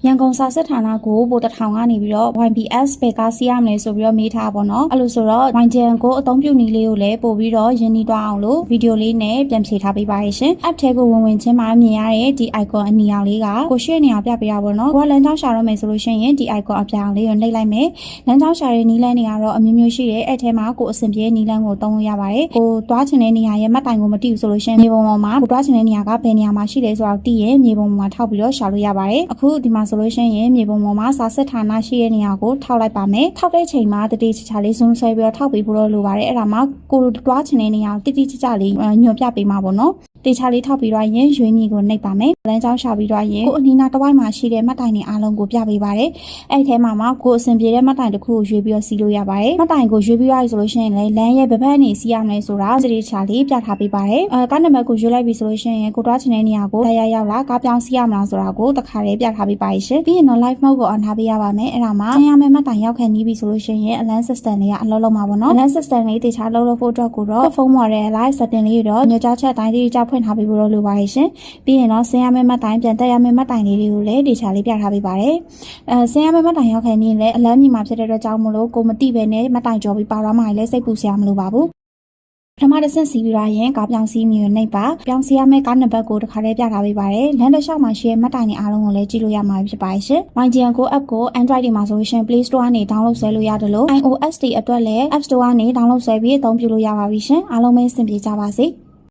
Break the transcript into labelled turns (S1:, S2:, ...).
S1: ရန်ကုန်စာစစ်ဌာနကိုဗိုလ်တထောင်ကနေပြီးတော့ YBS ဘယ်ကားစီးရမလဲဆိုပြီးတော့မေးထားပါတော့အဲ့လိုဆိုတော့ YGN ကိုအသုံးပြုနည်းလေးကိုလည်းပို့ပြီးတော့ရင်းနှီးသွားအောင်လို့ဗီဒီယိုလေးနဲ့ပြန်ဖြေထားပေးပါရရှင် app ထဲကိုဝင်ချင်းမှာမြင်ရတဲ့ဒီ icon အနီရောင်လေးကကိုရှေ့နေရာပြပေးရပါတော့ကိုကလမ်းကြောင်းရှာရမယ်ဆိုလို့ရှိရင်ဒီ icon အပြောင်လေးကိုနှိပ်လိုက်မယ်လမ်းကြောင်းရှာတဲ့နည်းလမ်းတွေကတော့အမျိုးမျိုးရှိတယ်အဲ့ထဲမှာကိုအဆင်ပြေနည်းလမ်းကိုသုံးလို့ရပါတယ်ကိုသွားချင်တဲ့နေရာရဲ့မှတ်တိုင်ကိုမသိဘူးဆိုလို့ရှိရင်မြေပုံပေါ်မှာကိုသွားချင်တဲ့နေရာကဘယ်နေရာမှာရှိလဲဆိုတော့သိရင်မြေပုံပေါ်မှာထောက်ပြီးတော့ရှာလို့ရပါတယ်အခုဒီမှာဆိုလို့ရှိရင်မြေပုံပေါ်မှာစာစစ်ဌာနရှိတဲ့နေရာကိုထောက်လိုက်ပါမယ်ထောက်တဲ့ချိန်မှာတတိချာလေး zoom ဆွဲပြီးတော့ထောက်ပြီးဖို့လိုပါတယ်အဲ့ဒါမှကိုသွားချင်တဲ့နေရာကိုတိတိကျကျလေးညွှန်ပြပေးမှာပေါ့နော်တေချာလေးထောက်ပြီးတော့ရင်ရွေးမြေကိုနှိပ်ပါမယ်လမ်းကြောင်းရှာပြီးတော့ရင်ကိုအနီးနားတစ်ဝိုက်မှာရှိတဲ့မှတ်တိုင်တွေအားလုံးကိုပြပေးပါတယ်အဲ့ဒီထဲမှာကိုအဆင်ပြေတဲ့မှတ်တိုင်တစ်ခုကိုရွေးပြီးတော့စီးလို့ရပါတယ်မှတ်တိုင်ကိုရွေးပြီးရဆိုလို့ရှိရင်လည်းလမ်းရဲ့ဘက်ကနေစီးရမယ်ဆိုတာတေချာလေးပြထားပေးပါတယ်ကားနံပါတ်ကိုရွေးလိုက်ပြီဆိုလို့ရှိရင်ကိုတွားချင်တဲ့နေရာကိုတရားရောက်လာကားပြောင်းစီးရမလားဆိုတာကိုတခါလေးပြထားပေးပါရှင်ပြီးရင်တော့ live mode ကို on ထားပေးရပါမယ်အဲ့ဒါမှာသင်ရမယ့်မှတ်တိုင်ရောက်ခဲ့နီးပြီဆိုလို့ရှိရင် alarm system တွေကအလုံးလုံးမှာပေါ့နော် alarm system တွေတေချာလုံးလို့ဖို့အတွက်ကိုတော့ဖုန်းပေါ်တဲ့ live setting လေးတော့ညွှန်ကြားချက်တိုင်းတေချာဖွင့်ထားပေးဖို့လိုပါတယ်ရှင်ပြီးရင်တော့ဆင်းရမယ့်မှတ်တိုင်ပြန်တက်ရမယ့်မှတ်တိုင်လေးတွေကိုလည်းတေချာလေးပြထားပေးပါတယ်ဆင်းရမယ့်မှတ်တိုင်ရောက်ခဲ့နီးလည်းအလန်းမြင်မှာဖြစ်တဲ့အတွက်ကြောင့်မလို့ကိုမတိပဲနဲ့မှတ်တိုင်ကြော်ပြီးပါရမှာလည်းစိတ်ပူစရာမလိုပါဘူးပထမတစ်ဆင့်စီးပြီးတော့ရင်ကားပြောင်းစီးမြေကိုနှိပ်ပါပြောင်းစီးရမယ့်ကားနံပါတ်ကိုတစ်ခါတည်းပြထားပေးပါတယ်လမ်းတစ်လျှောက်မှာရှိတဲ့မှတ်တိုင်တွေအားလုံးကိုလည်းကြည့်လို့ရမှာဖြစ်ပါတယ်ရှင် YGN ကို app ကို Android တွေမှာဆိုလို့ရှိရင် Play Store ကနေ download ဆွဲလို့ရတယ်လို့ iOS တွေအတွက်လည်း App Store ကနေ download ဆွဲပြီးအသုံးပြုလို့ရပါပြီရှင်အားလုံးပဲအဆင်ပြေကြပါစေ